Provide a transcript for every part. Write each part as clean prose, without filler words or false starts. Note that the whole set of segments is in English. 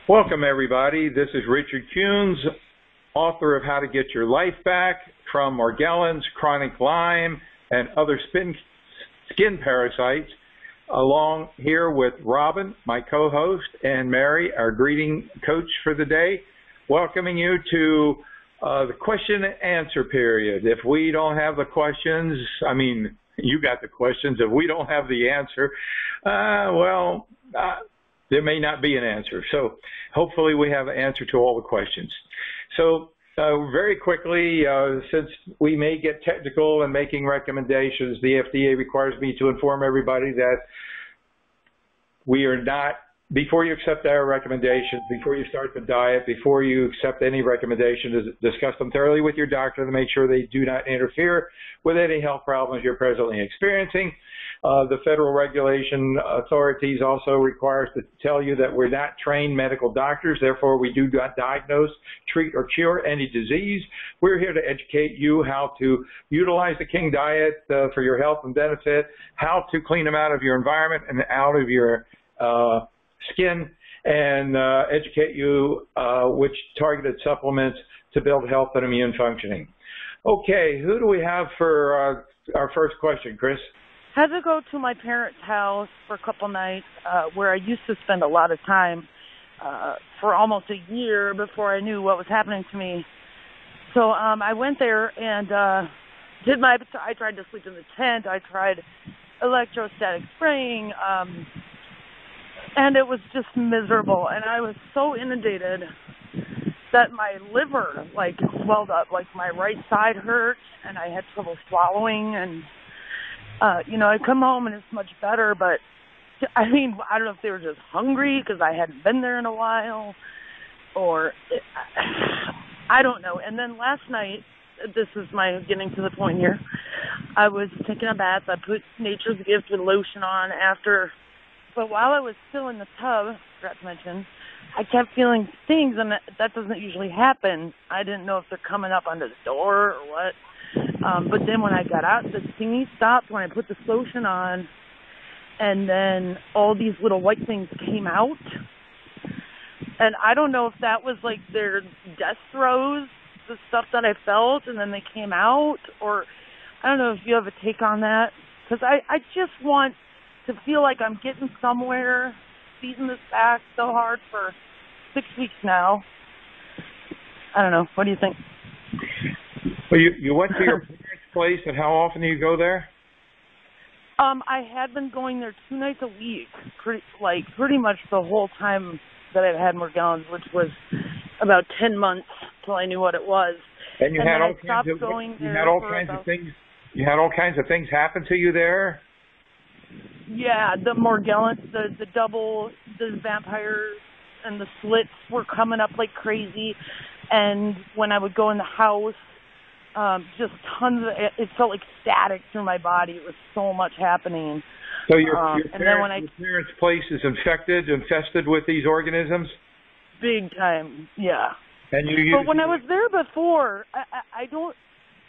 Welcome, everybody. This is Richard Kuhns, author of How to Get Your Life Back from Morgellons, chronic Lyme, and other skin parasites, along here with Robin, my co-host, and Mary, our greeting coach for the day, welcoming you to the question and answer period. If we don't have the questions, you got the questions. If we don't have the answer, there may not be an answer. So hopefully we have an answer to all the questions. So very quickly, since we may get technical in making recommendations, the FDA requires me to inform everybody that we are not, before you accept our recommendations, before you start the diet, before you accept any recommendation, discuss them thoroughly with your doctor to make sure they do not interfere with any health problems you're presently experiencing. The federal regulation authorities also require us to tell you that we're not trained medical doctors, therefore we do not diagnose, treat, or cure any disease. We're here to educate you how to utilize the King diet for your health and benefit, how to clean them out of your environment and out of your skin, and educate you which targeted supplements to build health and immune functioning. Okay, who do we have for our first question, Chris? Had to go to my parents' house for a couple nights where I used to spend a lot of time for almost a year before I knew what was happening to me. So I went there and I tried to sleep in the tent. I tried electrostatic spraying, and it was just miserable. And I was so inundated that my liver swelled up, my right side hurt, and I had trouble swallowing. And I come home and it's much better, but I don't know if they were just hungry because I hadn't been there in a while, or I don't know. And then last night, this is my getting to the point here, I was taking a bath. I put Nature's Gift with lotion on after, but while I was still in the tub, forgot to mention, I kept feeling stings, and that doesn't usually happen. I didn't know if they're coming up under the door or what. But then when I got out, the stinging stopped when I put the lotion on, and then all these little white things came out. And I don't know if that was their death throes, the stuff that I felt, and then they came out, or I don't know if you have a take on that. Because I just want to feel like I'm getting somewhere, beating this back so hard for 6 weeks now. I don't know. What do you think? Well, you went to your parents' place, and how often do you go there? I had been going there 2 nights a week, pretty much the whole time that I've had Morgellons, which was about 10 months till I knew what it was. And you had all kinds of things happen to you there? Yeah, the Morgellons, the vampires and the slits were coming up like crazy. And when I would go in the house, just tons of it felt like static through my body. It was so much happening. So your parents' place is infested with these organisms? Big time, yeah. And but when I was there before, it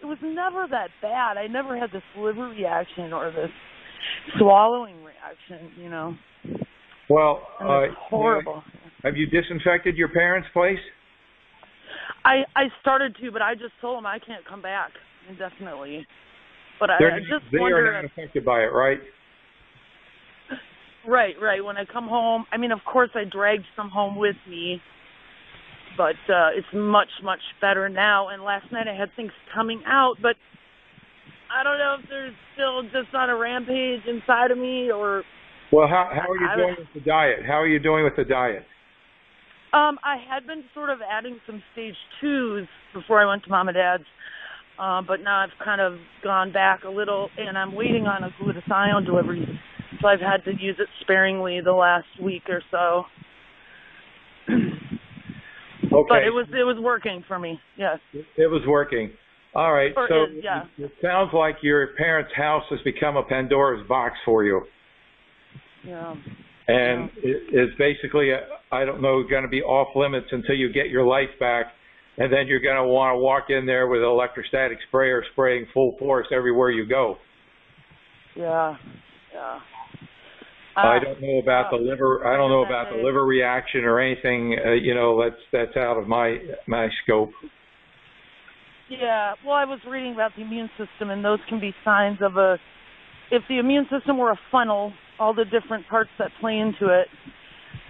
was never that bad. I never had this liver reaction or this swallowing reaction, Well, it's horrible. Have you disinfected your parents' place? I started to, but I just told them I can't come back indefinitely. But I just wonder. They are not affected by it, right? Right. When I come home, of course I dragged some home with me, but it's much, much better now. And last night I had things coming out, but I don't know if there's still just not a rampage inside of me or. Well, how are you doing with the diet? How are you doing with the diet? I had been sort of adding some stage 2s before I went to Mom and Dad's, but now I've kind of gone back a little, and I'm waiting on a glutathione delivery, so I've had to use it sparingly the last week or so. Okay. But it was working for me, yes. It was working. All right, it sounds like your parents' house has become a Pandora's box for you. Yeah. And it's basically, going to be off limits until you get your life back, and then you're going to want to walk in there with an electrostatic sprayer spraying full force everywhere you go. Yeah. I don't know about the liver. I don't know about the liver reaction or anything. That's out of my scope. Yeah. Well, I was reading about the immune system, and those can be signs of if the immune system were a funnel, all the different parts that play into it.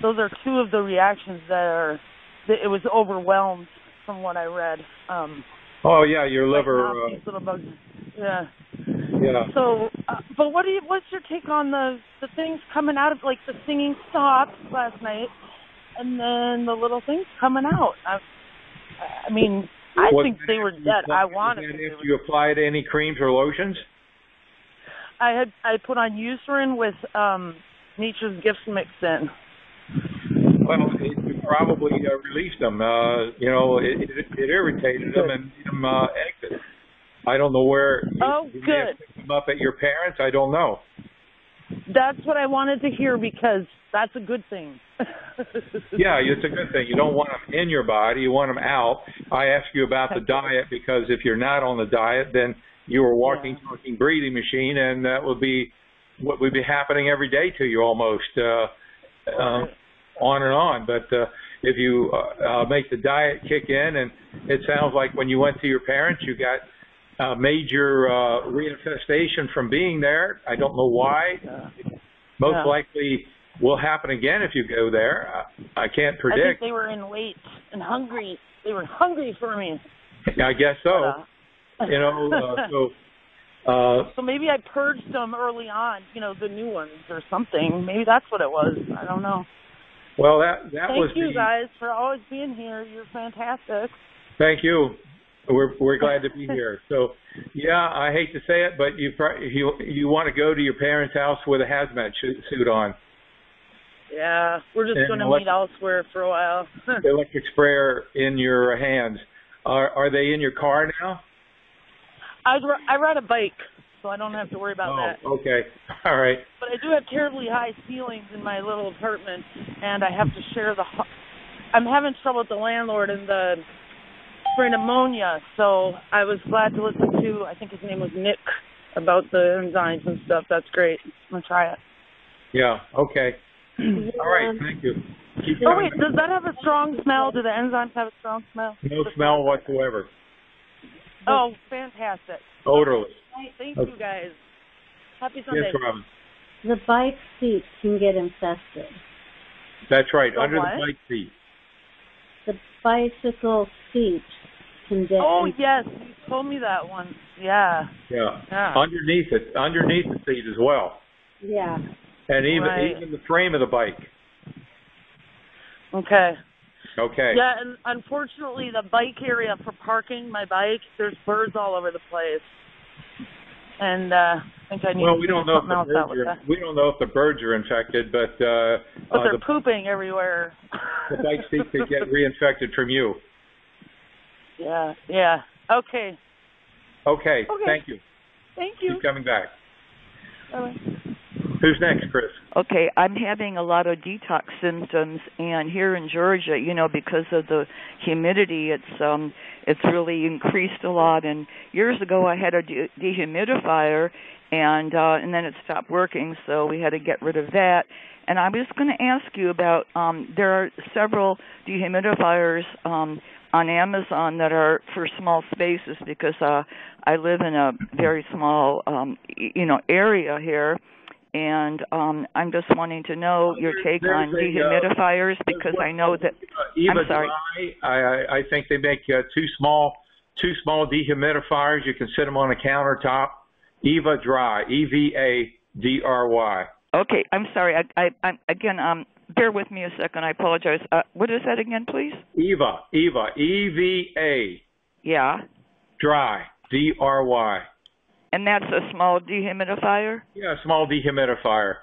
Those are two of the reactions that it was overwhelmed from what I read. Oh yeah, your liver. These little bugs. Yeah. Yeah. So, but what's your take on the things coming out of, like, the singing stopped last night, and then the little things coming out? I mean, I think they were dead. I wanted to. If you applied any creams or lotions? I put on Eucerin with Nature's Gifts mixed in. Well, it probably released them. It irritated them and made them exit. I don't know where. You may have picked them up at your parents'. I don't know. That's what I wanted to hear, because that's a good thing. Yeah, it's a good thing. You don't want them in your body. You want them out. I asked you about the diet because if you're not on the diet, then you are walking, talking, breathing machine, and that would be what would be happening every day to you almost, on and on. But if you make the diet kick in, and it sounds like when you went to your parents, you got major reinfestation from being there. I don't know why. Most likely will happen again if you go there. I can't predict. I think they were in weight and hungry. They were hungry for me. I guess so. So maybe I purged them early on, the new ones or something. Maybe that's what it was. I don't know. Well, that was. Thank you guys for always being here. You're fantastic. Thank you. We're glad to be here. So, yeah, I hate to say it, but you want to go to your parents' house with a hazmat suit on. Yeah, we're just going to meet elsewhere for a while. Electric sprayer in your hands. Are they in your car now? I ride a bike, so I don't have to worry about that. Okay. All right. But I do have terribly high ceilings in my little apartment, and I have to share I'm having trouble with the landlord and the for pneumonia, so I was glad to listen to, I think his name was Nick, about the enzymes and stuff. That's great. I'm going to try it. Yeah, okay. All right, thank you. Wait, does that have a strong smell? Do the enzymes have a strong smell? No smell whatsoever. Oh, fantastic. Odorless. Thank you, guys. Happy Sunday. Yes, Robin. The bike seat can get infested. That's right, under the bike seat. The bicycle seat can get infested. Yes, you told me that once. Yeah. Underneath the seat as well. Yeah. And even the frame of the bike. Okay. Yeah, and unfortunately, the bike area for parking my bike, there's birds all over the place. And I think I need to do something else out with that. We don't know if the birds are infected, but they're pooping everywhere. The bike seat could get reinfected from you. Yeah. Okay. Okay. Thank you. Thank you. Keep coming back. Bye-bye. Who's next, Chris? Okay, I'm having a lot of detox symptoms, and here in Georgia, because of the humidity, it's really increased a lot. And years ago, I had a dehumidifier, and then it stopped working, so we had to get rid of that. And I was going to ask you about there are several dehumidifiers on Amazon that are for small spaces, because I live in a very small area here. And I'm just wanting to know your take on dehumidifiers, because I know that. Eva I'm sorry. Dry, I think they make two small dehumidifiers. You can sit them on a countertop. Eva Dry, EVADRY. Okay, I'm sorry. I'm again. Bear with me a second. I apologize. What is that again, please? Eva, EVA. Yeah. Dry, DRY. And that's a small dehumidifier? Yeah, a small dehumidifier.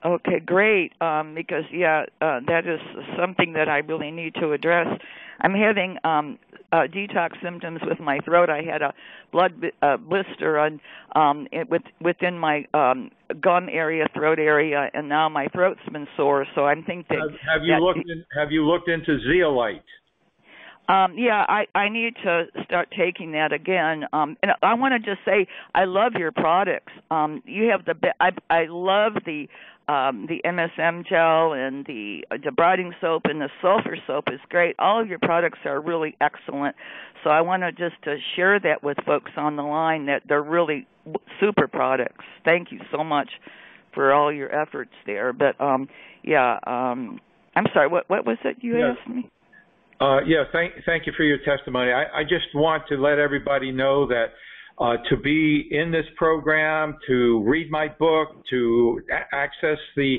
Okay, great. Because that is something that I really need to address. I'm having detox symptoms with my throat. I had a blood blister on within my gum area, throat area, and now my throat's been sore. So I'm thinking. Have you looked into zeolite? Yeah, I need to start taking that again. And I want to just say I love your products. You have I love the MSM gel and the debriding soap and the sulfur soap is great. All of your products are really excellent. So I want to just share that with folks on the line that they're really super products. Thank you so much for all your efforts there. But I'm sorry. What was it you asked me? Thank you for your testimony. I just want to let everybody know that to be in this program, to read my book, to access the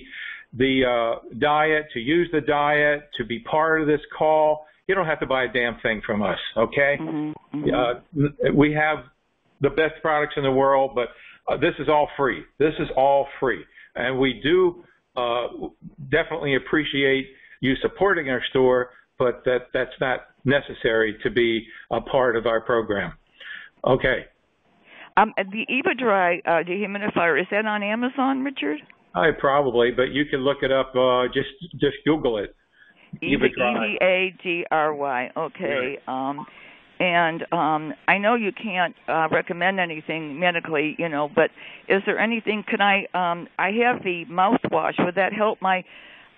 diet, to use the diet, to be part of this call, you don't have to buy a damn thing from us, okay? Mm-hmm. We have the best products in the world, but this is all free. This is all free. And we do definitely appreciate you supporting our store, but that's not necessary to be a part of our program. Okay. The EvaDry dehumidifier, is that on Amazon, Richard? Probably, but you can look it up. Just Google it. EvaDry. EvaDry. Okay. Right. And I know you can't recommend anything medically, but is there anything? Can I have the mouthwash. Would that help my?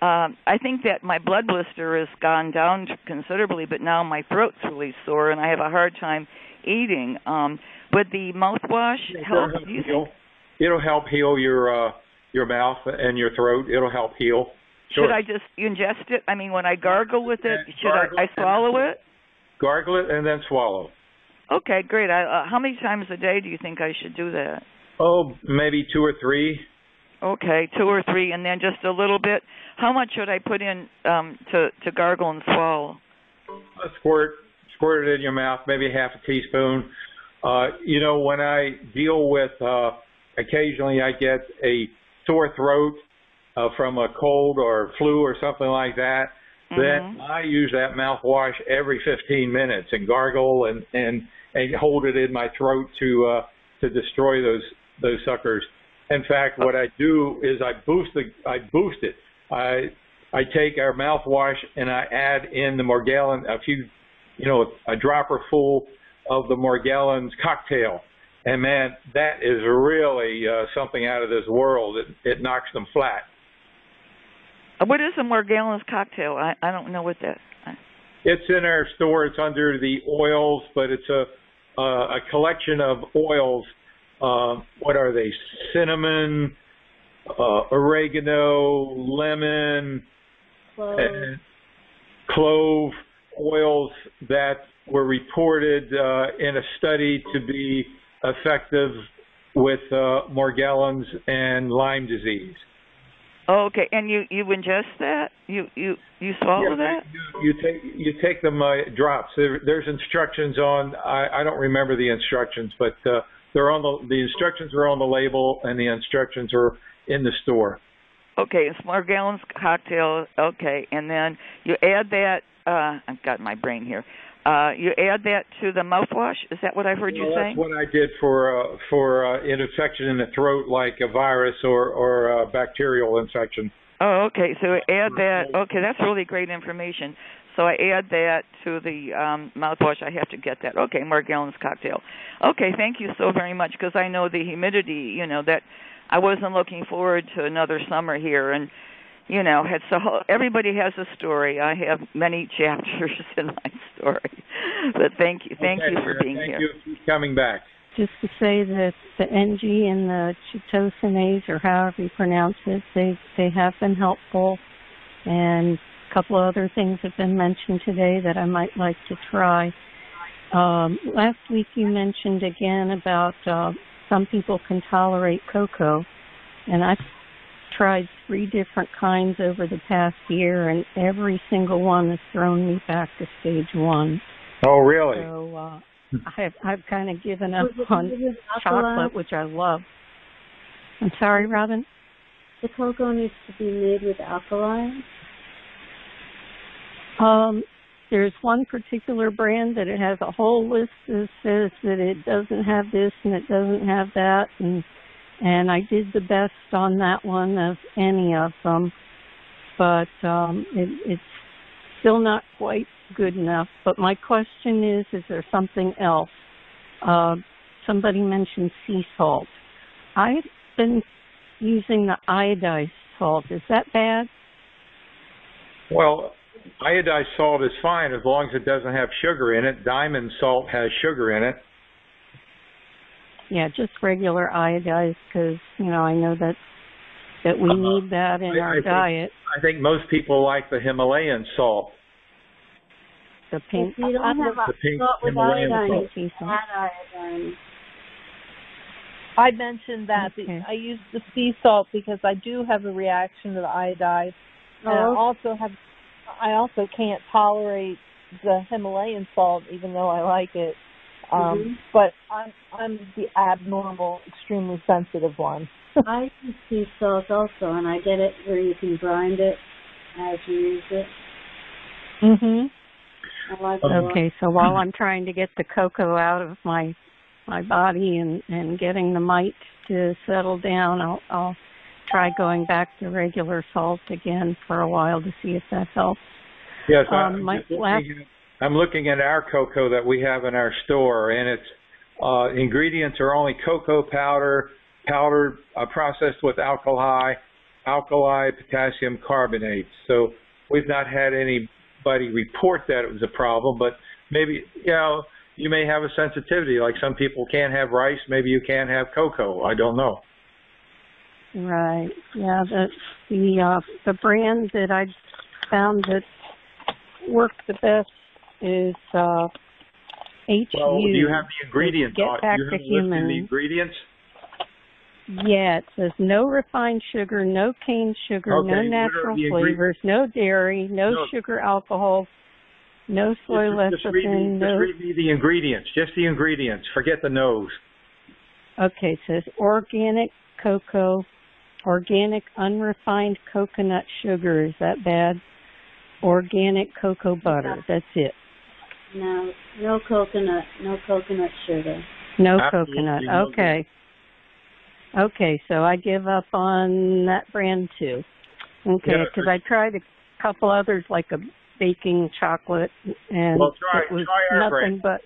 I think that my blood blister has gone down considerably, but now my throat's really sore and I have a hard time eating. Would the mouthwash help? It'll help heal your mouth and your throat. It'll help heal. Sure. Should I just ingest it? I mean, when I gargle with it, should I swallow it? Gargle it and then swallow. Okay, great. How many times a day do you think I should do that? Oh, maybe 2 or 3. Okay, 2 or 3, and then just a little bit. How much should I put in to gargle and swallow? Squirt it in your mouth, maybe half a teaspoon. When I deal with, occasionally I get a sore throat from a cold or flu or something like that, then I use that mouthwash every 15 minutes and gargle and hold it in my throat to destroy those suckers. In fact, what I do is I boost it. I take our mouthwash and I add in the Morgellons, a dropper full of the Morgellons cocktail. And man, that is really something out of this world. It knocks them flat. What is a Morgellons cocktail? I don't know what that is. It's in our store. It's under the oils, but it's a collection of oils. What are they? Cinnamon, oregano, lemon, and clove oils that were reported in a study to be effective with Morgellons and Lyme disease. Oh, okay, and you ingest that? You swallow that? You take them drops. There's instructions on. I don't remember the instructions, but they're on the instructions are on the label and the instructions are in the store. Okay, it's Morgellons cocktail. Okay, and then you add that. I've got my brain here. You add that to the mouthwash. Is that what I heard you say? That's what I did for an infection in the throat, like a virus or a bacterial infection. Oh, okay. So add that. Okay, that's really great information. So I add that to the mouthwash. I have to get that. Okay, Morgellons cocktail. Okay, thank you so very much, because I know the humidity, that I wasn't looking forward to another summer here. And, everybody has a story. I have many chapters in my story. But thank you for being here. Thank you for coming back. Just to say that the NG and the chitosanase, or however you pronounce it, they have been helpful. And a couple of other things have been mentioned today that I might like to try. Last week you mentioned again about some people can tolerate cocoa, and I've tried 3 different kinds over the past year, and every single one has thrown me back to stage 1. Oh, really? So I've kind of given up on chocolate, which I love. I'm sorry, Robin? The cocoa needs to be made with alkali? There's one particular brand that it has a whole list that says that it doesn't have this and it doesn't have that, and I did the best on that one of any of them, but it's still not quite good enough. But my question is there something else? Somebody mentioned sea salt. I've been using the iodized salt. Is that bad? Well, iodized salt is fine as long as it doesn't have sugar in it. Diamond salt has sugar in it. Yeah, just regular iodized because, I know that we need that in our diet. I think most people like the Himalayan salt. The pink. If you don't have the pink salt with Himalayan iodine, salt. add iodine. I mentioned that. Okay. I use the sea salt because I do have a reaction to the iodide. And I also can't tolerate the Himalayan salt, even though I like it. But I'm the abnormal, extremely sensitive one. I use sea salt also, and I get it where you can grind it as you use it. I like it. Okay, so while I'm trying to get the cocoa out of my body and getting the mite to settle down, I'll try going back to regular salt again for a while to see if that helps. Yes, I'm looking at our cocoa that we have in our store, and its ingredients are only cocoa powder processed with alkali potassium carbonate. So we've not had anybody report that it was a problem, but maybe, you may have a sensitivity. Like some people can't have rice, maybe you can't have cocoa. I don't know. Right. Yeah, the brand that I found that worked the best is HU. Well, do you have the ingredients? Get back you have to human. the ingredients? Yeah, it says no refined sugar, no cane sugar, no natural flavors, no dairy, no sugar alcohol, no soy lecithin. Just read me the ingredients. Just the ingredients. Forget the nose. Okay, it says organic cocoa, organic unrefined coconut sugar. Is that bad? Organic cocoa butter. That's it. No coconut sugar. No Absolutely coconut. no. Okay. Okay, so I give up on that brand too. Okay, because I tried a couple others like a baking chocolate, and it was try our nothing brand. but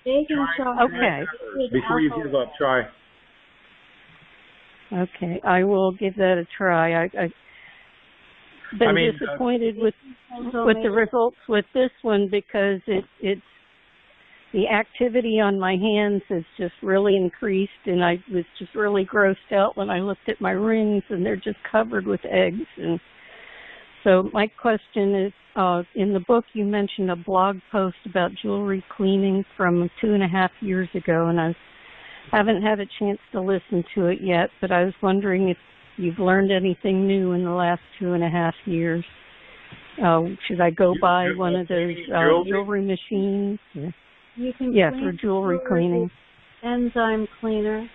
Baking chocolate. Okay. Before you give up, try. Okay, I will give that a try. I've been disappointed with the results with this one because it's the activity on my hands has just really increased, and I was just really grossed out when I looked at my rings, and they're just covered with eggs. And so my question is, in the book you mentioned a blog post about jewelry cleaning from 2.5 years ago, and I haven't had a chance to listen to it yet, but I was wondering if you've learned anything new in the last 2.5 years. Should I go buy one of those jewelry machines? You can for jewelry cleaning. Enzyme cleaner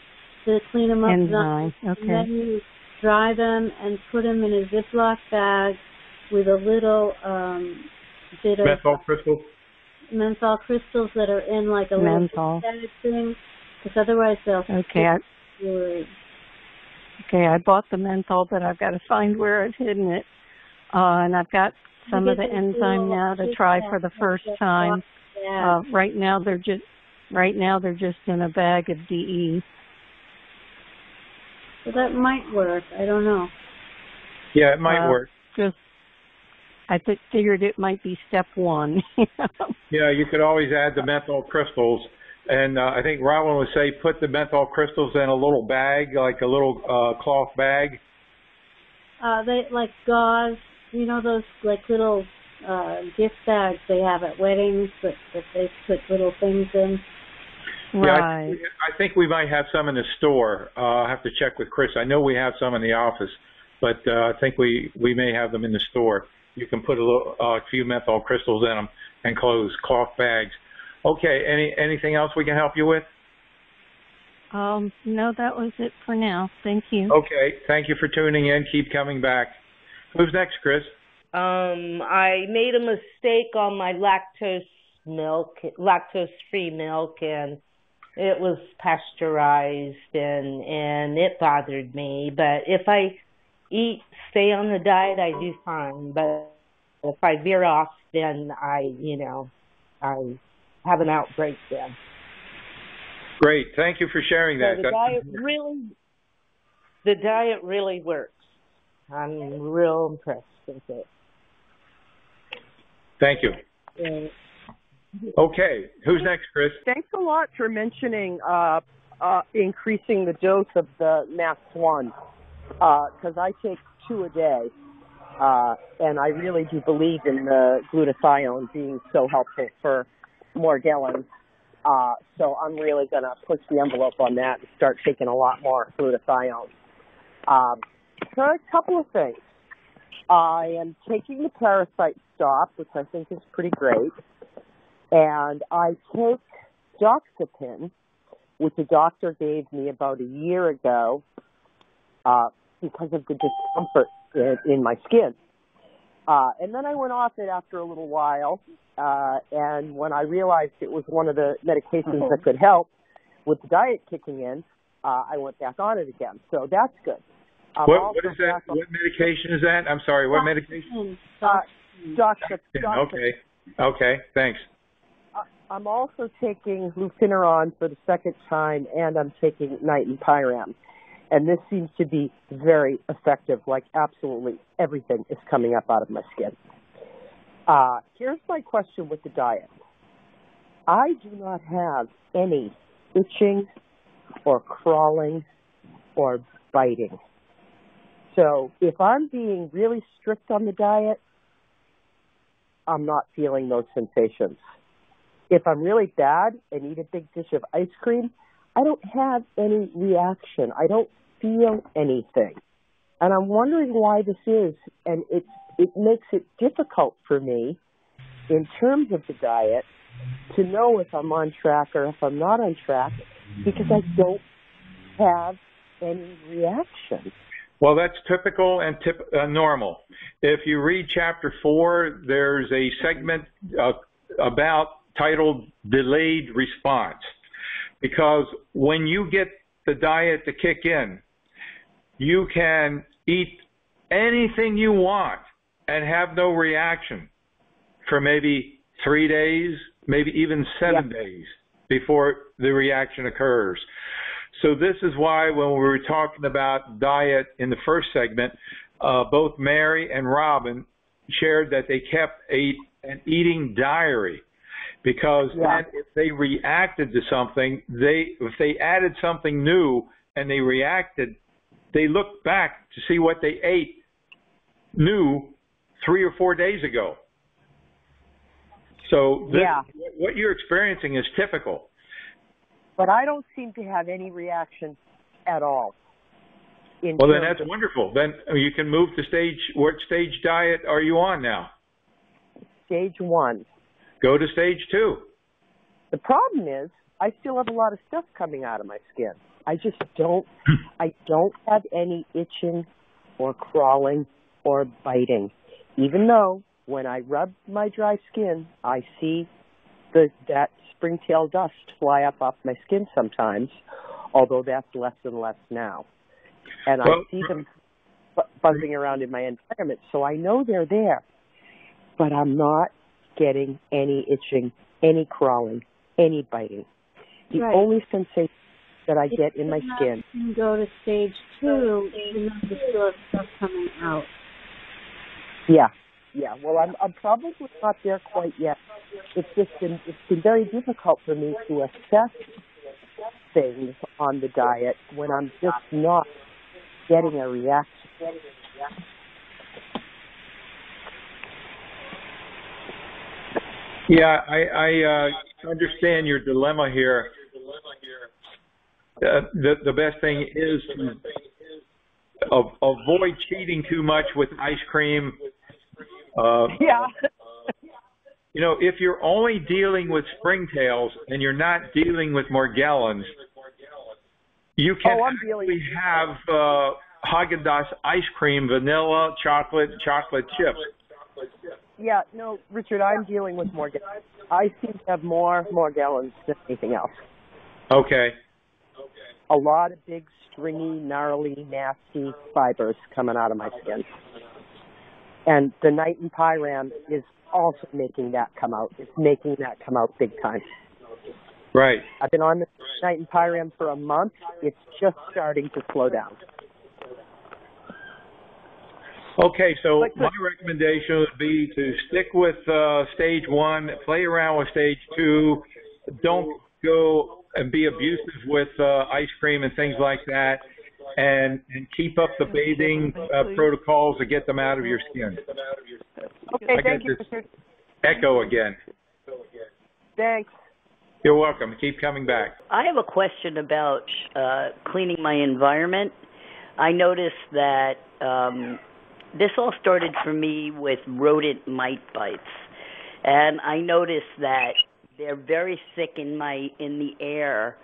to clean them up. Enzyme, okay. And then you dry them and put them in a Ziploc bag with a little bit of menthol crystals that are in like a little bag thing, because otherwise they'll jewelry. Okay, I bought the menthol, but I've got to find where I've hidden it. And I've got some of the enzyme now to try for the first time. Right now they're just in a bag of DE. So that might work. I don't know. Yeah, it might work. I figured it might be step one. Yeah, you could always add the menthol crystals. And I think Robin would say put the menthol crystals in a little bag, like a little cloth bag. They like gauze, those like little gift bags they have at weddings that they put little things in. Right. Yeah, I think we might have some in the store. I'll have to check with Chris. I know we have some in the office, but I think we may have them in the store. You can put a few menthol crystals in them and close cloth bags. Okay, anything else we can help you with? No, that was it for now. Thank you. Okay, thank you for tuning in. Keep coming back. Who's next, Chris? I made a mistake on my lactose-free milk, and it was pasteurized, and it bothered me. But if I stay on the diet, I do fine. But If I veer off, then I have an outbreak then. Great. Thank you for sharing that. So the diet really works. I'm real impressed with it. Thank you. Okay. Who's next, Chris? Thanks a lot for mentioning increasing the dose of the MaxOne, because I take 2 a day, and I really do believe in the glutathione being so helpful for Morgellons. So I'm really going to push the envelope on that and start taking a lot more glutathione. So a couple of things. I am taking the Parasite Stop, which I think is pretty great, and I take Doxepin, which a doctor gave me about a year ago because of the discomfort in my skin. And then I went off it after a little while, and when I realized it was one of the medications that could help with the diet kicking in, I went back on it again. So that's good. What is that? What medication is that? I'm sorry, what medication? Doxepin. Okay, thanks. I'm also taking Lufeneron for the second time, and I'm taking Night and Pyram. And this seems to be very effective, like absolutely everything is coming up out of my skin. Here's my question with the diet. I do not have any itching or crawling or biting. So if I'm being really strict on the diet, I'm not feeling those sensations. If I'm really bad and eat a big dish of ice cream, I don't have any reaction. I don't feel anything. And I'm wondering why this is. And it makes it difficult for me in terms of the diet to know if I'm on track or if I'm not on track because I don't have any reaction. Well, that's typical and normal. If you read Chapter 4, there's a segment titled Delayed Response. Because when you get the diet to kick in, you can eat anything you want and have no reaction for maybe 3 days, maybe even 7 days before the reaction occurs. So this is why when we were talking about diet in the first segment, both Mary and Robin shared that they kept an eating diary because then if they reacted to something, if they added something new and they reacted, they looked back to see what they ate new 3 or 4 days ago. So what you're experiencing is typical. But I don't seem to have any reaction at all. Well, then that's wonderful. Then you can move to what stage diet are you on now? Stage 1. Go to stage 2. The problem is I still have a lot of stuff coming out of my skin. I just don't have any itching or crawling or biting, even though when I rub my dry skin, I see that springtail dust fly up off my skin sometimes, although that's less and less now. And I see them buzzing around in my environment, so I know they're there. But I'm not getting any itching, any crawling, any biting. The only sensation that I get in my skin. You can go to stage 2, even though you still have stuff coming out. Yeah. Well, I'm probably not there quite yet. It's been very difficult for me to assess things on the diet when I'm just not getting a reaction. Yeah, I understand your dilemma here. The best thing is to avoid cheating too much with ice cream. You know, if you're only dealing with springtails and you're not dealing with Morgellons, you can actually have Haagen-Dazs ice cream, vanilla, chocolate chips. Yeah, no, Richard, I'm dealing with Morgellons. I seem to have more Morgellons than anything else. Okay. A lot of big, stringy, gnarly, nasty fibers coming out of my skin. And the night and pyram is also making that come out. It's making that come out big time. Right. I've been on the night and pyram for a month. It's just starting to slow down. Okay, so my recommendation would be to stick with stage 1, play around with stage 2. Don't go and be abusive with ice cream and things like that, and keep up the bathing protocols to get them out of your skin. Okay, thank you. Echo again. Thanks. You're welcome. Keep coming back. I have a question about cleaning my environment. I noticed that this all started for me with rodent mite bites, and I noticed that they're very thick in the air,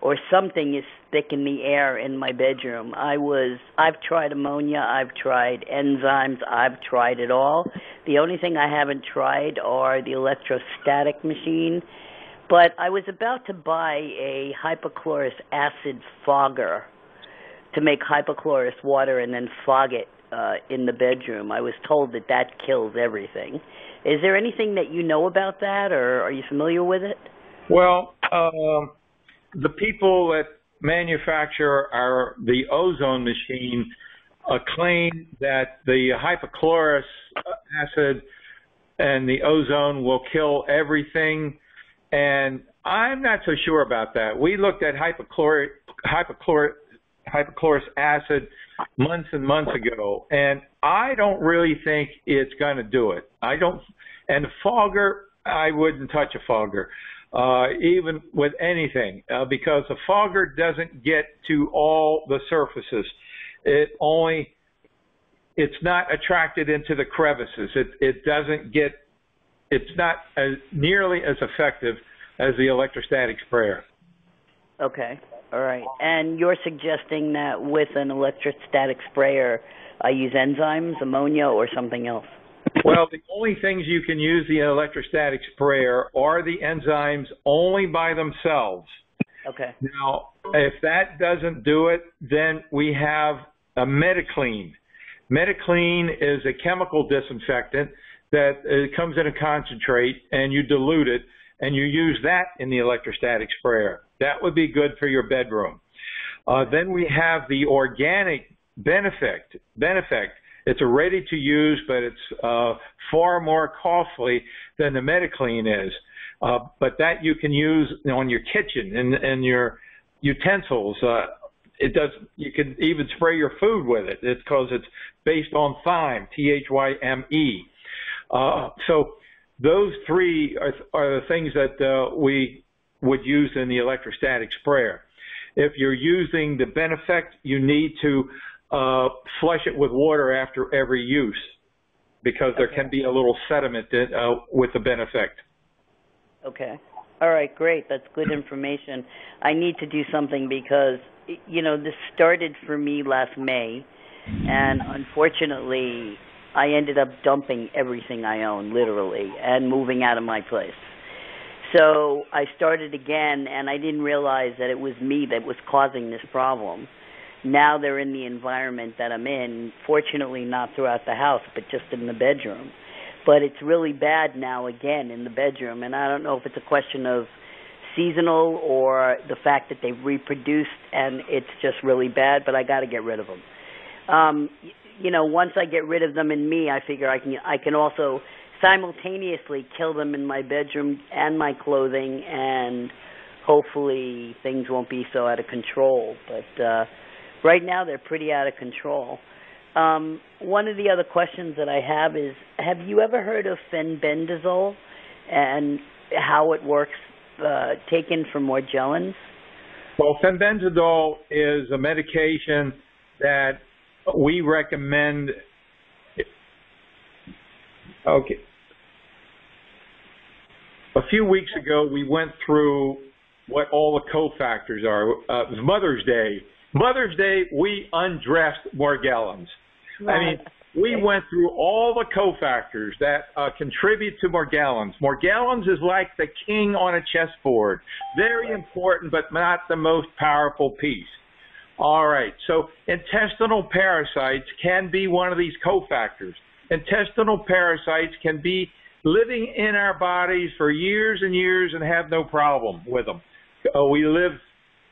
or something is thick in the air in my bedroom. I've tried ammonia, I've tried enzymes, I've tried it all. The only thing I haven't tried are the electrostatic machine. But I was about to buy a hypochlorous acid fogger to make hypochlorous water and then fog it in the bedroom. I was told that that kills everything. Is there anything that you know about that, or are you familiar with it? Well, the people that manufacture the Ozone machine claim that the hypochlorous acid and the ozone will kill everything, and I'm not so sure about that. We looked at hypochlorous acid months and months ago, and I don't really think it's going to do it. And the fogger, I wouldn't touch a fogger, even with anything, because a fogger doesn't get to all the surfaces. It's not attracted into the crevices. It's not nearly as effective as the electrostatic sprayer. Okay. All right. And you're suggesting that with an electrostatic sprayer, I use enzymes, ammonia, or something else? Well, the only things you can use the electrostatic sprayer are the enzymes only by themselves. Okay. Now, if that doesn't do it, then we have a Metaclean. Metaclean is a chemical disinfectant that comes in a concentrate, and you dilute it, and you use that in the electrostatic sprayer. That would be good for your bedroom. Then we have the organic Disinfect. It's a ready-to-use, but it's far more costly than the Metaclean is. But that you can use on your kitchen and your utensils. You can even spray your food with it. It's because it's based on thyme, Thyme. So those three are the things that we would use in the electrostatic sprayer. If you're using the Disinfect, you need to flush it with water after every use, because there can be a little sediment with the Disinfect. Okay. All right, great. That's good information. I need to do something because, this started for me last May, and unfortunately, I ended up dumping everything I own, literally, and moving out of my place. So I started again, and I didn't realize that it was me that was causing this problem. Now they're in the environment that I'm in, fortunately not throughout the house, but just in the bedroom. But it's really bad now again in the bedroom, and I don't know if it's a question of seasonal or the fact that they've reproduced and it's just really bad, but I got to get rid of them. Once I get rid of them in me, I figure I can also simultaneously kill them in my bedroom and my clothing, and hopefully things won't be so out of control. But right now they're pretty out of control. One of the other questions that I have is, have you ever heard of fenbendazole and how it works, taken for Morgellons? Well, fenbendazole is a medication that we recommend. Okay. A few weeks ago, we went through what all the cofactors are. It was Mother's Day. Mother's Day, we undressed Morgellons. Right. I mean, we went through all the cofactors that contribute to Morgellons. Morgellons is like the king on a chessboard. Very important, but not the most powerful piece. All right, so intestinal parasites can be one of these cofactors. intestinal parasites can be living in our bodies for years and years and have no problem with them. We live,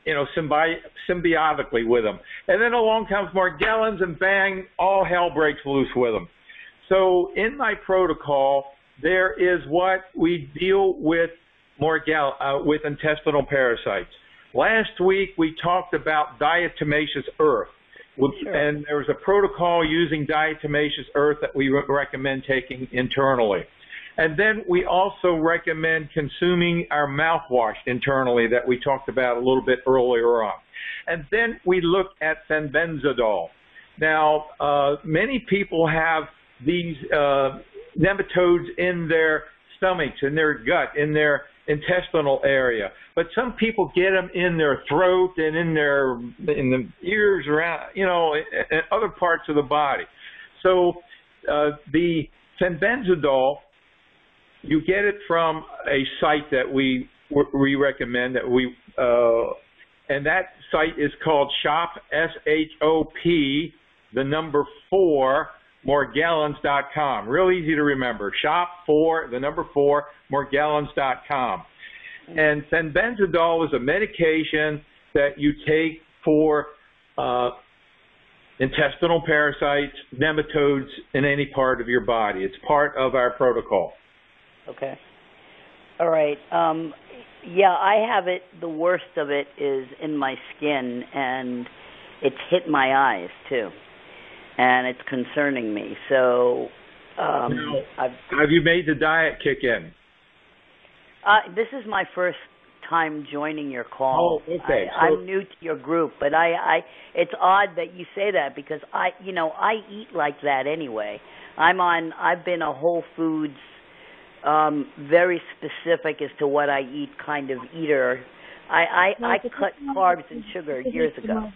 symbiotically with them. And then along comes Morgellons, and bang, all hell breaks loose with them. So in my protocol, there is what we deal with with intestinal parasites. Last week, we talked about diatomaceous earth. Sure. And there was a protocol using diatomaceous earth that we recommend taking internally. And then we also recommend consuming our mouthwash internally that we talked about a little bit earlier on. And then we looked at fenbenzidol. Now, many people have these nematodes in their stomachs, in their gut, in their intestinal area, but some people get them in their throat and in the ears, around, and other parts of the body. So the fenbenzidol, you get it from a site that we recommend, and that site is called SHOP, SHOP, the number 4, Morgellons.com. Real easy to remember. SHOP 4, the number 4, Morgellons.com. And fenbenzidol is a medication that you take for intestinal parasites, nematodes in any part of your body. It's part of our protocol. Okay. All right. Yeah, I have it. The worst of it is in my skin, and it's hit my eyes, too. And it's concerning me. So, have you made the diet kick in? This is my first time joining your call. Oh, okay. I'm new to your group, but it's odd that you say that because I eat like that anyway. I've been a Whole Foods, very specific as to what I eat kind of eater. I cut carbs and sugar years ago.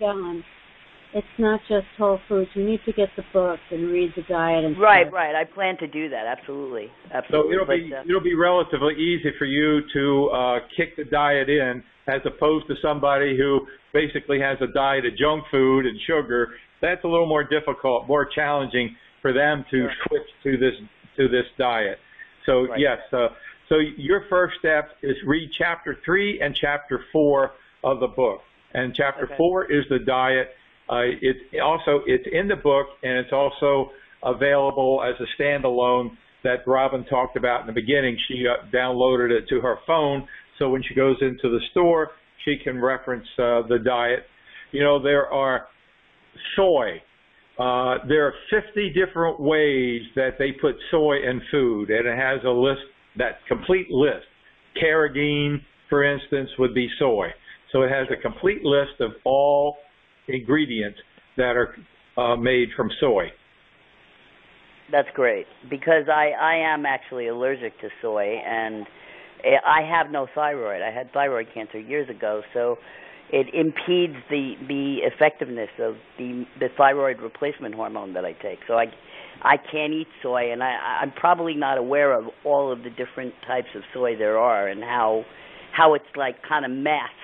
It's not just Whole Foods. You need to get the book and read the diet and Right. stuff. I plan to do that. Absolutely. So it'll be relatively easy for you to kick the diet in, as opposed to somebody who basically has a diet of junk food and sugar. That's a little more difficult, more challenging for them to switch to this diet. So yes. So your first step is read Chapter 3 and Chapter 4 of the book, and Chapter 4 is the diet. It's in the book, and it's also available as a standalone that Robin talked about in the beginning. She downloaded it to her phone, so when she goes into the store, she can reference the diet. There are soy. There are 50 different ways that they put soy in food, and it has a list, that complete list. Carrageen, for instance, would be soy. So it has a complete list of all ingredients that are made from soy. That's great, because I am actually allergic to soy, and I have no thyroid. I had thyroid cancer years ago, so it impedes the effectiveness of the thyroid replacement hormone that I take. So I can't eat soy, and I'm probably not aware of all of the different types of soy there are and how it's like kind of masked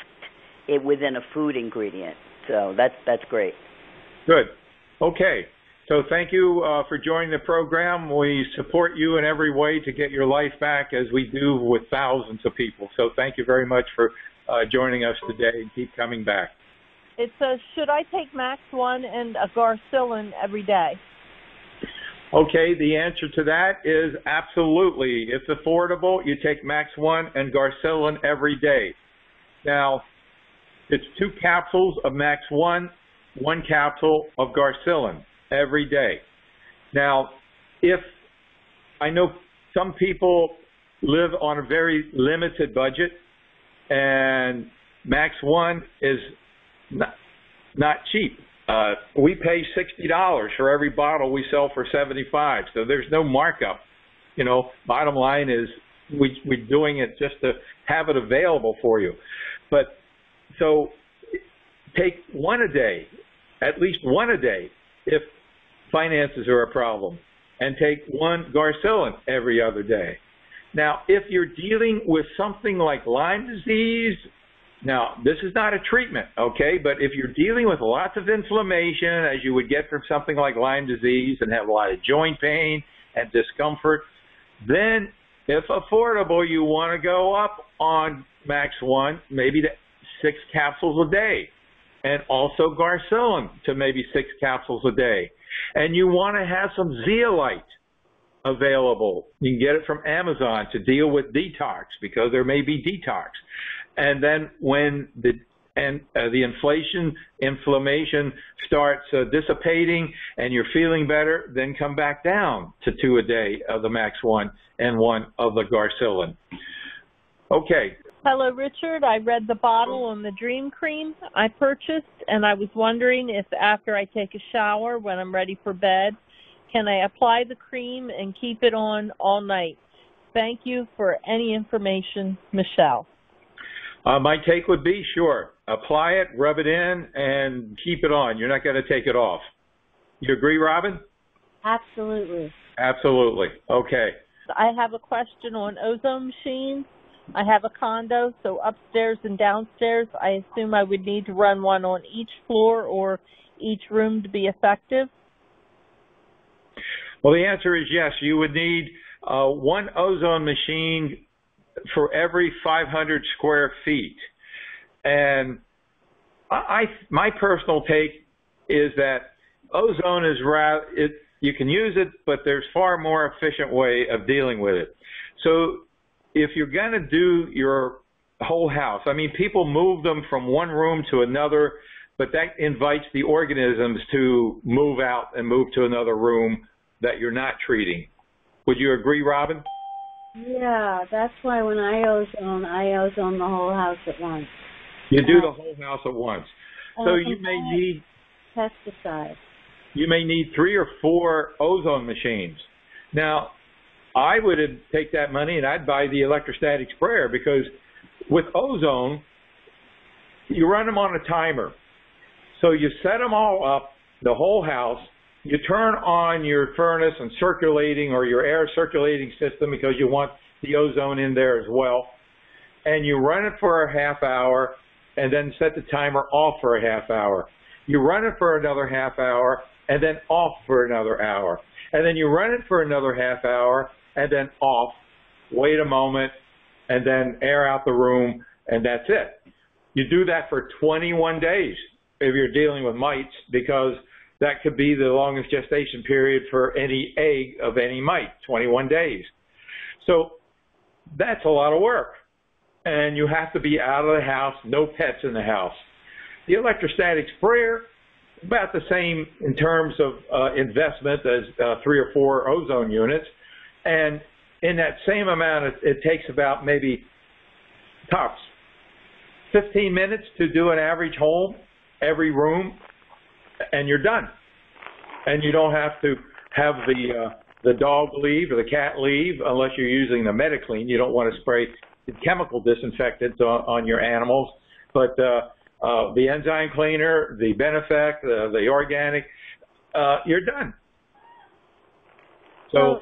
within a food ingredient. So that's great. Good. Okay. So thank you for joining the program. We support you in every way to get your life back, as we do with thousands of people. So thank you very much for joining us today, and keep coming back. It says, should I take MaxOne and a Garcillin every day? Okay, the answer to that is absolutely. It's affordable. You take MaxOne and Garcillin every day. Now, it's 2 capsules of MaxOne, 1 capsule of Garcillin every day. Now, if I know some people live on a very limited budget, and MaxOne is not cheap. We pay $60 for every bottle we sell for $75, so there's no markup. Bottom line is we're doing it just to have it available for you. But so take 1 a day, at least 1 a day, if finances are a problem, and take 1 Garcillin every other day. Now, if you're dealing with something like Lyme disease, Now, this is not a treatment, okay? But if you're dealing with lots of inflammation, as you would get from something like Lyme disease, and have a lot of joint pain and discomfort, then if affordable, you want to go up on MaxOne, maybe to 6 capsules a day, and also Garcillin to maybe 6 capsules a day. And you want to have some zeolite available. You can get it from Amazon to deal with detox, because there may be detox. And then when the inflammation starts dissipating and you're feeling better, then come back down to 2 a day of the MaxOne and 1 of the Garcillin. Okay. Hello, Richard. I read the bottle on the Dream Cream I purchased, and I was wondering if after I take a shower, when I'm ready for bed, can I apply the cream and keep it on all night? Thank you for any information, Michelle. My take would be, sure, apply it, rub it in, and keep it on. You're not going to take it off. You agree, Robin? Absolutely. Absolutely. Okay. I have a question on ozone machines. I have a condo, so upstairs and downstairs, I assume I would need to run one on each floor or each room to be effective? Well, the answer is yes. You would need 1 ozone machine for every 500 square feet. And my personal take is that ozone is you can use it, but there's far more efficient way of dealing with it. So if you're going to do your whole house, I mean, people move them from one room to another, but that invites the organisms to move out and move to another room that you're not treating. Would you agree, Robin? Yeah, that's why when I ozone the whole house at once. You do the whole house at once. So you may need pesticides. You may need 3 or 4 ozone machines. Now, I would take that money and I'd buy the electrostatic sprayer, because with ozone, you run them on a timer. So you set them all up, the whole house. You turn on your furnace and circulating, or your air circulating system, because you want the ozone in there as well. And you run it for a half hour and then set the timer off for a half hour. You run it for another half hour and then off for another hour. And then you run it for another half hour and then off, wait a moment, and then air out the room, and that's it. You do that for 21 days if you're dealing with mites, because that could be the longest gestation period for any egg of any mite, 21 days. So that's a lot of work. And you have to be out of the house, no pets in the house. The electrostatic sprayer, about the same in terms of investment as 3 or 4 ozone units. And in that same amount, it takes about maybe tops 15 minutes to do an average home, every room, and you're done. And you don't have to have the dog leave or the cat leave unless you're using the MediClean. You don't want to spray chemical disinfectants on your animals. But the enzyme cleaner, the Benefect, the organic, you're done. So well,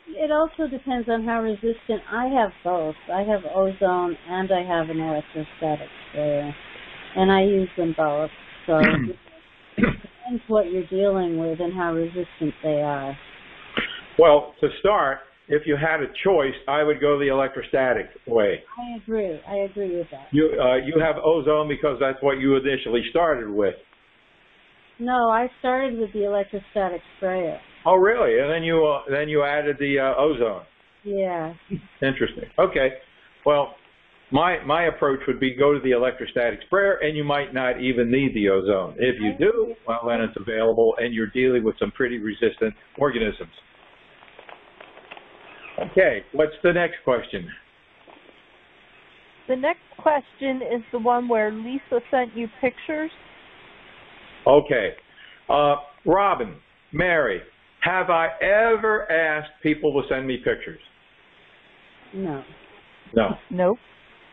it also depends on how resistant. I have both. I have ozone and I have an electrostatic sprayer, and I use them both. So it depends what you're dealing with and how resistant they are. Well, to start, if you had a choice, I would go the electrostatic way. I agree. I agree with that. You have ozone because that's what you initially started with. No, I started with the electrostatic sprayer. Oh, really? And then you added the ozone. Yeah. Interesting. Okay. Well, my approach would be go to the electrostatic sprayer, and you might not even need the ozone. If you do, well, then it's available, and you're dealing with some pretty resistant organisms. Okay, what's the next question? The next question is the one where Lisa sent you pictures. Okay. Robin, Mary, have I ever asked people to send me pictures? No. No. Nope.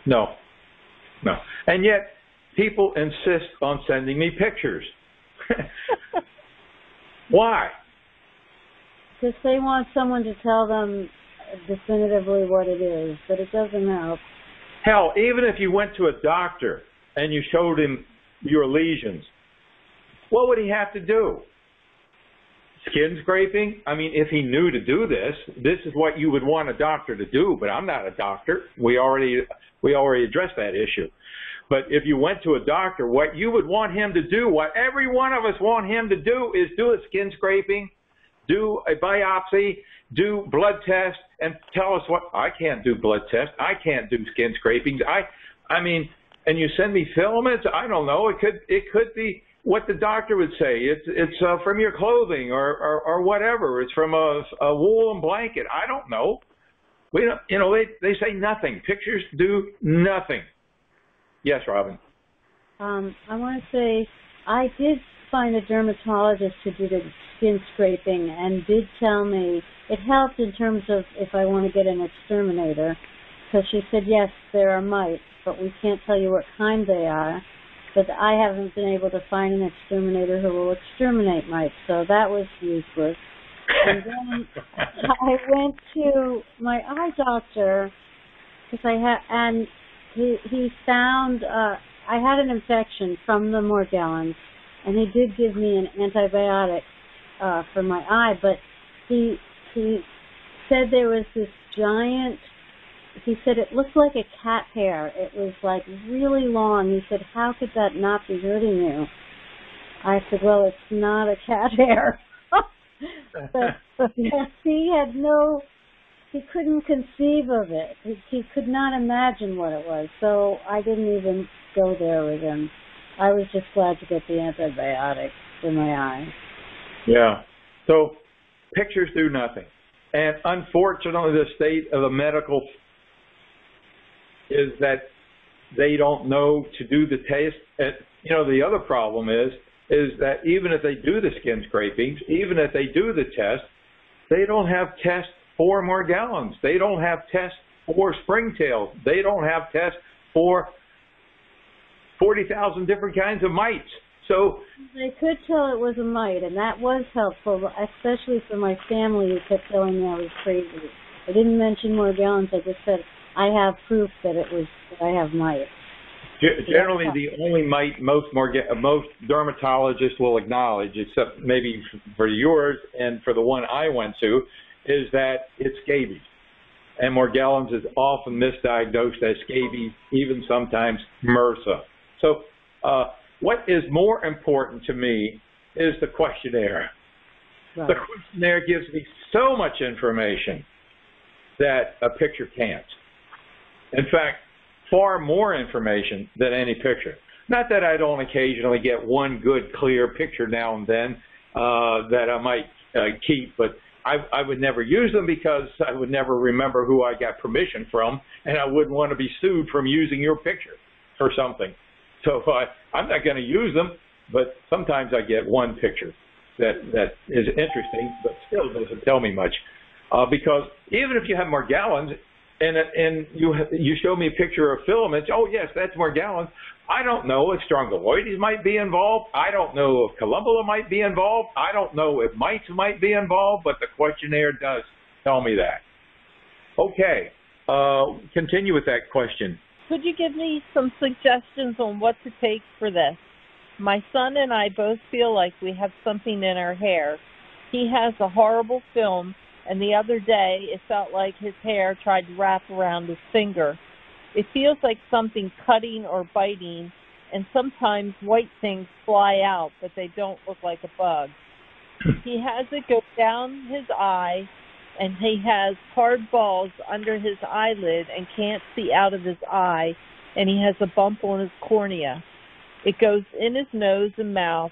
No. No. And yet, people insist on sending me pictures. Why? Because they want someone to tell them definitively what it is, but it doesn't help. Hell, even if you went to a doctor and you showed him your lesions, what would he have to do? Skin scraping? I mean, if he knew to do this, this is what you would want a doctor to do, but I'm not a doctor. We already addressed that issue. But if you went to a doctor, what you would want him to do, what every one of us want him to do, is do a skin scraping, do a biopsy, do blood tests, and tell us what. I can't do blood tests. I can't do skin scrapings. I mean, and you send me filaments. I don't know. It could be what the doctor would say. It's from your clothing or whatever. It's from a woolen blanket. I don't know. We don't. You know, they say nothing. Pictures do nothing. Yes, Robin. I want to say I did find a dermatologist who did a skin scraping and did tell me it helped in terms of if I want to get an exterminator, because she said, yes, there are mites, but we can't tell you what kind they are. But I haven't been able to find an exterminator who will exterminate mites, so that was useless. And then I went to my eye doctor because he found I had an infection from the Morgellons, and he did give me an antibiotic for my eye, but he said there was this giant, he said it looked like a cat hair. It was like really long. He said, how could that not be hurting you? I said, well, it's not a cat hair. But he couldn't conceive of it. He could not imagine what it was. So I didn't even go there with him. I was just glad to get the antibiotic for my eye. Yeah. So pictures do nothing. And unfortunately, the state of the medical is that they don't know to do the test. And, you know, the other problem is that even if they do the skin scrapings, even if they do the test, they don't have tests for Morgellons. They don't have tests for springtails. They don't have tests for 40,000 different kinds of mites. So they could tell it was a mite, and that was helpful, especially for my family who kept telling me I was crazy. I didn't mention Morgellons. I just said I have proof that I have mites. Generally, the only mite most dermatologists will acknowledge, except maybe for yours and for the one I went to, is that it's scabies. And Morgellons is often misdiagnosed as scabies, even sometimes MRSA. So what is more important to me is the questionnaire. Right. The questionnaire gives me so much information that a picture can't. In fact, far more information than any picture. Not that I don't occasionally get one good, clear picture now and then that I might keep, but I would never use them because I would never remember who I got permission from, and I wouldn't want to be sued from using your picture or something. So I'm not going to use them, but sometimes I get one picture that is interesting, but still doesn't tell me much. Because even if you have Morgellons, and you show me a picture of filaments, oh yes, that's Morgellons. I don't know if Strongyloides might be involved. I don't know if Columbella might be involved. I don't know if mites might be involved, but the questionnaire does tell me that. Okay, continue with that question. Could you give me some suggestions on what to take for this? My son and I both feel like we have something in our hair. He has a horrible film, and the other day it felt like his hair tried to wrap around his finger. It feels like something cutting or biting, and sometimes white things fly out, but they don't look like a bug. He has it go down his eye, and he has hard balls under his eyelid and can't see out of his eye, and he has a bump on his cornea. It goes in his nose and mouth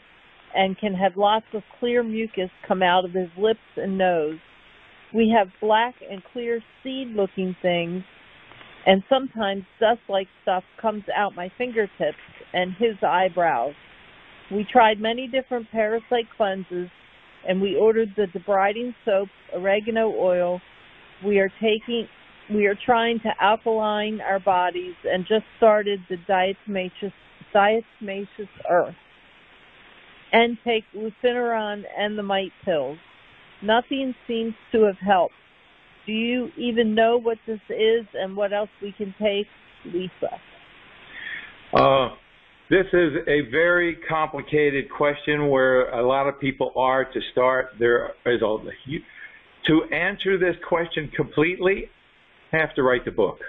and can have lots of clear mucus come out of his lips and nose. We have black and clear seed-looking things, and sometimes dust-like stuff comes out my fingertips and his eyebrows. We tried many different parasite cleanses, and we ordered the debriding soap, oregano oil. We are trying to alkaline our bodies and just started the diatomaceous earth and take Lucineron and the mite pills. Nothing seems to have helped. Do you even know what this is and what else we can take? Lisa. This is a very complicated question where a lot of people are to start. To answer this question completely, have to write the book.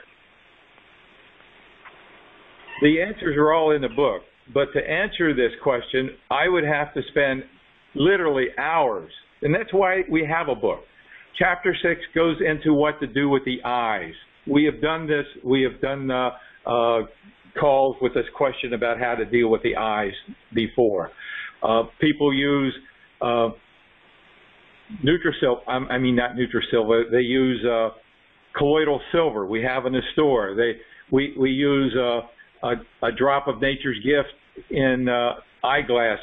The answers are all in the book, but to answer this question, I would have to spend literally hours, and that's why we have a book. Chapter 6 goes into what to do with the eyes. We have done this. We have done calls with this question about how to deal with the eyes before. People use not Nutrisilver. They use colloidal silver. We have in the store. We use a drop of nature's gift in eyeglass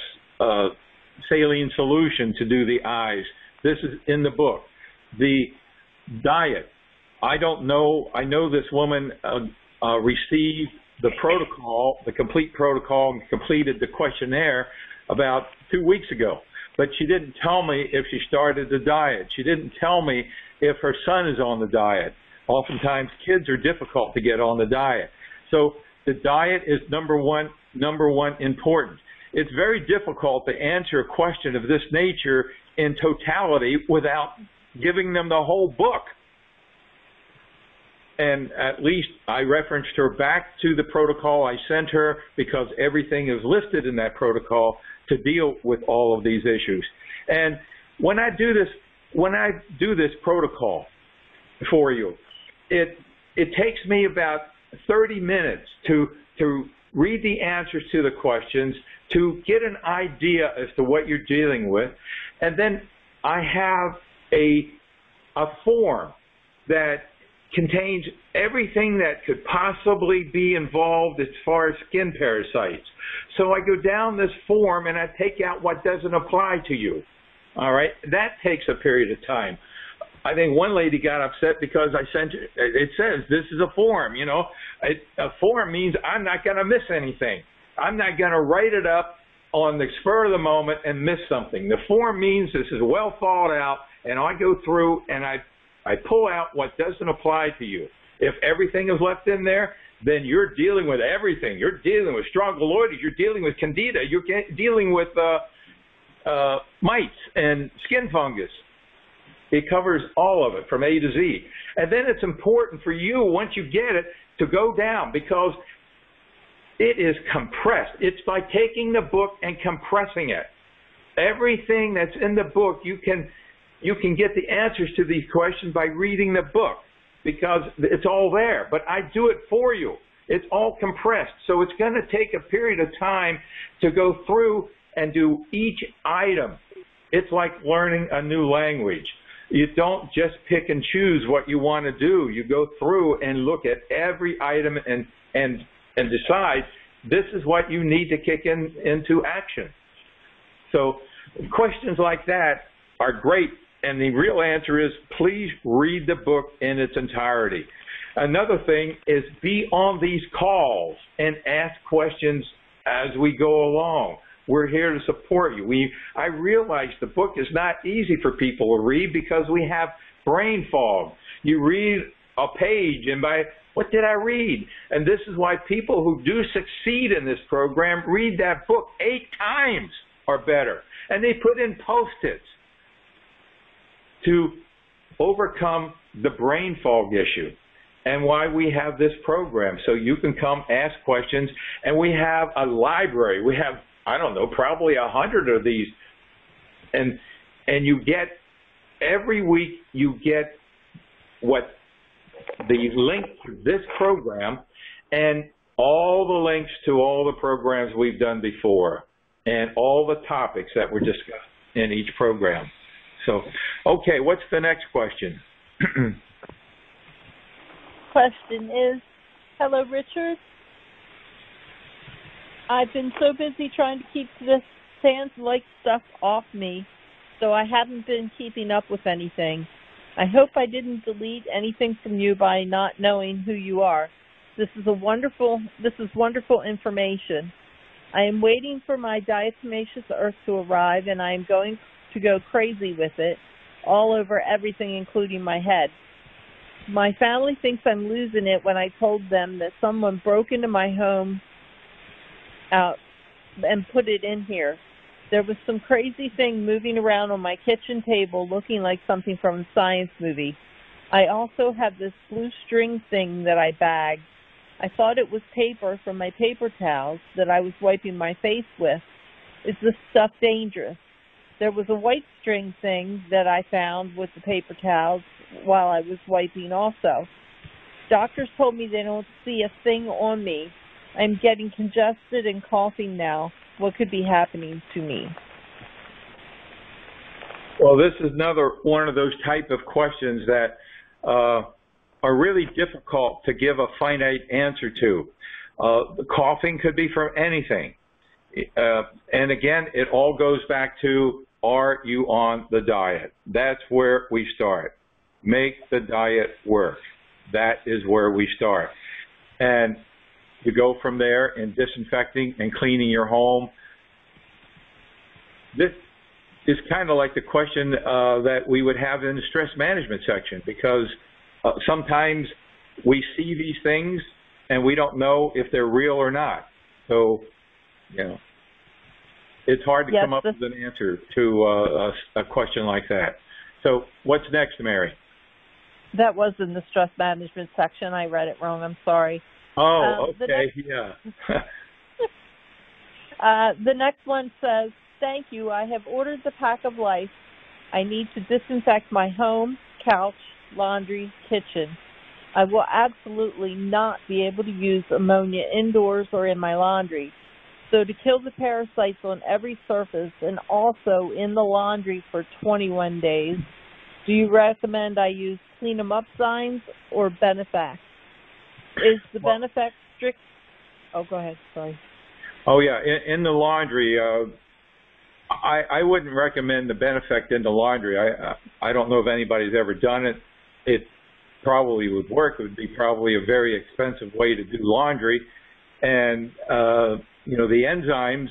saline solution to do the eyes. This is in the book. The diet. I don't know. I know this woman received the protocol, the complete protocol, and completed the questionnaire about 2 weeks ago. But she didn't tell me if she started the diet. She didn't tell me if her son is on the diet. Oftentimes, kids are difficult to get on the diet. So the diet is number one important. It's very difficult to answer a question of this nature in totality without giving them the whole book. And at least I referenced her back to the protocol I sent her because everything is listed in that protocol to deal with all of these issues. And when I do this protocol for you, it takes me about 30 minutes to read the answers to the questions, to get an idea as to what you're dealing with, and then I have a form that contains everything that could possibly be involved as far as skin parasites. So I go down this form and I take out what doesn't apply to you. All right? That takes a period of time. I think one lady got upset because I sent it says this is a form, you know. A form means I'm not going to miss anything. I'm not going to write it up on the spur of the moment and miss something. The form means this is well thought out, and I go through and I pull out what doesn't apply to you. If everything is left in there, then you're dealing with everything. You're dealing with strongyloides. You're dealing with candida. You're dealing with mites and skin fungus. It covers all of it from A to Z. And then it's important for you, once you get it, to go down because it is compressed. It's like taking the book and compressing it. Everything that's in the book, you can get the answers to these questions by reading the book because it's all there. But I do it for you. It's all compressed. So it's going to take a period of time to go through and do each item. It's like learning a new language. You don't just pick and choose what you want to do. You go through and look at every item and decide this is what you need to kick into action. So questions like that are great. And the real answer is please read the book in its entirety. Another thing is be on these calls and ask questions as we go along. We're here to support you. I realize the book is not easy for people to read because we have brain fog. You read a page and what did I read? And this is why people who do succeed in this program read that book 8 times or better. And they put in Post-its to overcome the brain fog issue and why we have this program. So you can come ask questions, and we have a library. We have, I don't know, probably 100 of these. And you get, every week you get what the link to this program and all the links to all the programs we've done before and all the topics that were discussed in each program. So, okay, what's the next question? Question is, hello, Richard. I've been so busy trying to keep this sans-like stuff off me, so I haven't been keeping up with anything. I hope I didn't delete anything from you by not knowing who you are. This is wonderful information. I am waiting for my diatomaceous earth to arrive, and I am going to go crazy with it, all over everything, including my head. My family thinks I'm losing it when I told them that someone broke into my home out and put it in here. There was some crazy thing moving around on my kitchen table looking like something from a science movie. I also have this blue string thing that I bagged. I thought it was paper from my paper towels that I was wiping my face with. Is this stuff dangerous? There was a white string thing that I found with the paper towels while I was wiping also. Doctors told me they don't see a thing on me. I'm getting congested and coughing now. What could be happening to me? Well, this is another one of those type of questions that are really difficult to give a finite answer to. Coughing could be from anything. And again, it all goes back to, are you on the diet? That's where we start. Make the diet work. That is where we start. And you go from there in disinfecting and cleaning your home. This is kind of like the question that we would have in the stress management section, because sometimes we see these things and we don't know if they're real or not. So, you know, it's hard to come up with an answer to a question like that. So what's next, Mary? That was in the stress management section. I read it wrong. I'm sorry. Oh, okay, yeah. The next one says, thank you. I have ordered the Pack of Life. I need to disinfect my home, couch, laundry, kitchen. I will absolutely not be able to use ammonia indoors or in my laundry. So to kill the parasites on every surface and also in the laundry for 21 days, do you recommend I use Clean 'em Up signs or Benefact? Is the Benefact strict? Oh, go ahead. Sorry. Oh, yeah. In the laundry, I wouldn't recommend the Benefact in the laundry. I don't know if anybody's ever done it. It probably would work. It would be probably a very expensive way to do laundry. And, you know, the enzymes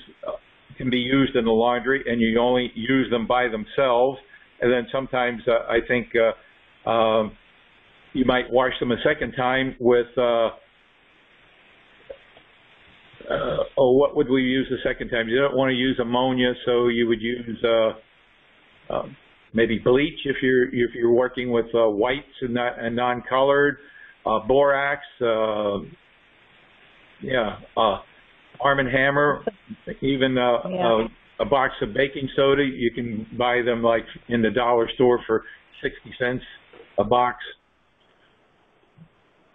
can be used in the laundry, and you only use them by themselves. And then sometimes I think you might wash them a second time with, what would we use the second time? You don't want to use ammonia, so you would use maybe bleach if you're working with whites and non-colored, borax, Arm & Hammer, even a box of baking soda. You can buy them like in the dollar store for 60 cents a box.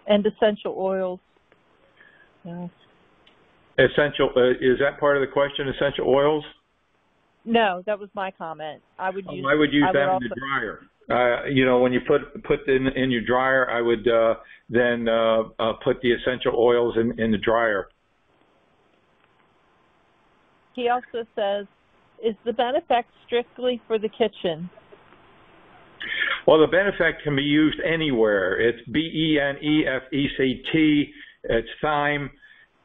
And essential oils. Yeah. Essential, is that part of the question, essential oils? No, that was my comment. I would use them in the dryer. You know, when you put them in your dryer, I would then put the essential oils in the dryer. He also says, is the Benefact strictly for the kitchen? Well, the Benefact can be used anywhere. It's Benefect. It's thyme,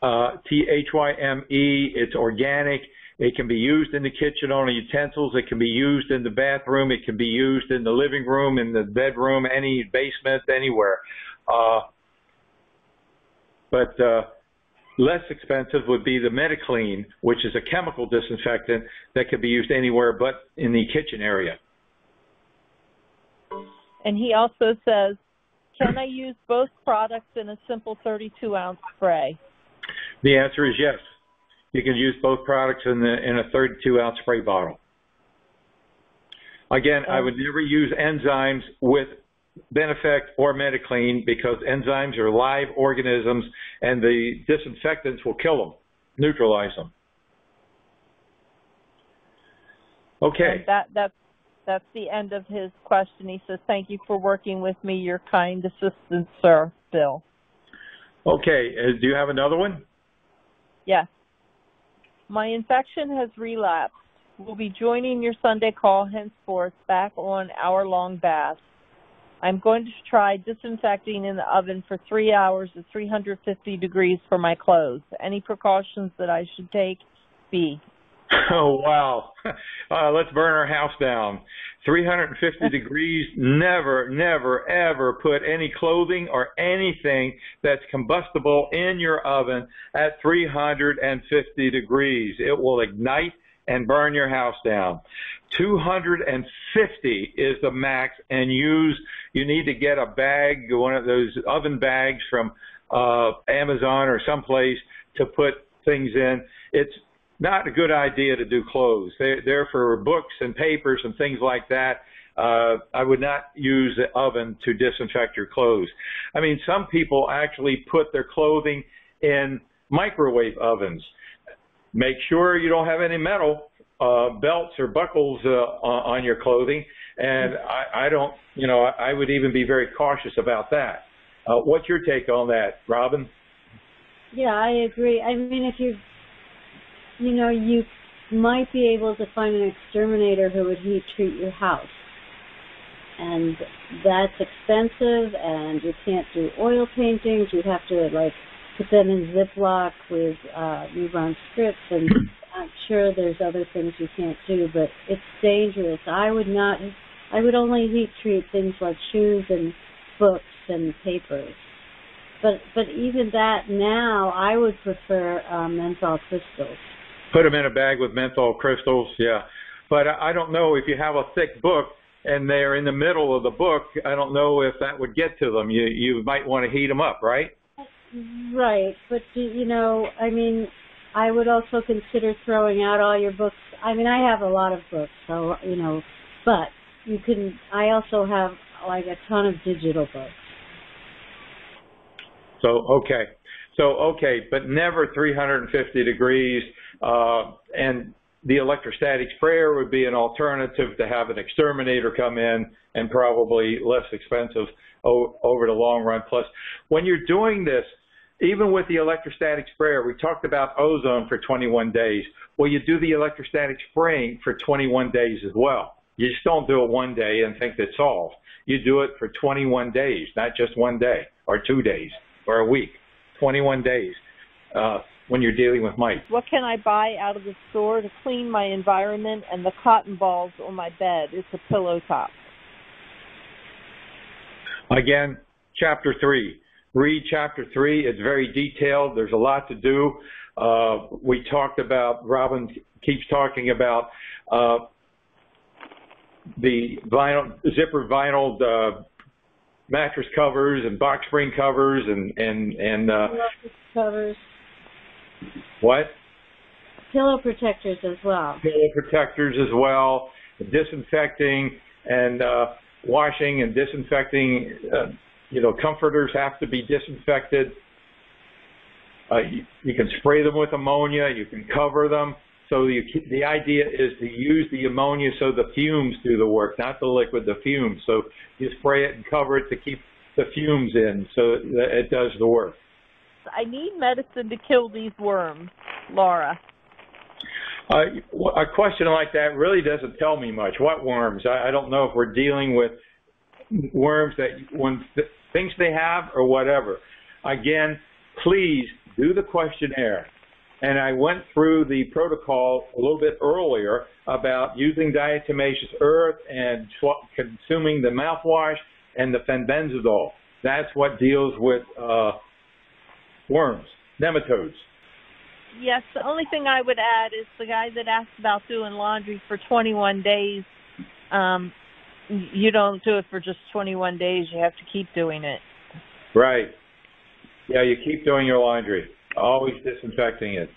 Thyme. It's organic. It can be used in the kitchen on the utensils. It can be used in the bathroom. It can be used in the living room, in the bedroom, any basement, anywhere. But less expensive would be the Metaclean, which is a chemical disinfectant that could be used anywhere but in the kitchen area. And he also says, can I use both products in a simple 32-ounce spray? The answer is yes. You can use both products in a 32-ounce spray bottle. Again, I would never use enzymes with Benefact or Metaclean because enzymes are live organisms and the disinfectants will kill them, neutralize them. Okay. And that's the end of his question. He says, thank you for working with me. Your kind assistant, sir, Bill. Okay. Do you have another one? Yes. My infection has relapsed. We'll be joining your Sunday call henceforth back on hour-long baths. I'm going to try disinfecting in the oven for 3 hours at 350 degrees for my clothes. Any precautions that I should take? B. Oh, wow. Let's burn our house down. 350 degrees, never, never, ever put any clothing or anything that's combustible in your oven at 350 degrees. It will ignite and burn your house down. 250 is the max, and you need to get a bag, one of those oven bags from Amazon or someplace to put things in. It's not a good idea to do clothes. They're for books and papers and things like that. I would not use the oven to disinfect your clothes. I mean, some people actually put their clothing in microwave ovens. Make sure you don't have any metal belts or buckles on your clothing. And I would even be very cautious about that. What's your take on that, Robin? Yeah, I agree. I mean, if you might be able to find an exterminator who would heat treat your house. And that's expensive, and you can't do oil paintings. You'd have to, put them in Ziploc with move-on strips, and I'm sure there's other things you can't do, but it's dangerous. I would only heat treat things like shoes and books and papers. But even that now, I would prefer menthol crystals. Put them in a bag with menthol crystals, yeah. But I don't know if you have a thick book and they're in the middle of the book, I don't know if that would get to them. You might want to heat them up, right? Right, but I would also consider throwing out all your books. I mean, I have a lot of books, so, but I also have a ton of digital books. Okay, but never 350 degrees, and the electrostatic sprayer would be an alternative to have an exterminator come in, and probably less expensive over the long run. Plus, when you're doing this, even with the electrostatic sprayer, we talked about ozone for 21 days. Well, you do the electrostatic spraying for 21 days as well. You just don't do it one day and think it's solved. You do it for 21 days, not just one day or 2 days or a week. 21 days when you're dealing with mites. What can I buy out of the store to clean my environment and the cotton balls on my bed? It's a pillow top. Again, Chapter 3. Read Chapter 3. It's very detailed. There's a lot to do. We talked about, Robin keeps talking about the zipper vinyl mattress covers and box spring covers and covers. What? Pillow protectors as well. Pillow protectors as well. Disinfecting and washing and disinfecting. Comforters have to be disinfected. You can spray them with ammonia. You can cover them. So the idea is to use the ammonia so the fumes do the work, not the liquid, the fumes. So you spray it and cover it to keep the fumes in so that it does the work. I need medicine to kill these worms, Laura. A question like that really doesn't tell me much. What worms? I don't know if we're dealing with worms that things they have or whatever. Again, please do the questionnaire. And I went through the protocol a little bit earlier about using diatomaceous earth and consuming the mouthwash and the fenbenzidol. That's what deals with worms, nematodes. Yes, the only thing I would add is the guy that asked about doing laundry for 21 days. You don't do it for just 21 days. You have to keep doing it. Right. Yeah, you keep doing your laundry. Always disinfecting it.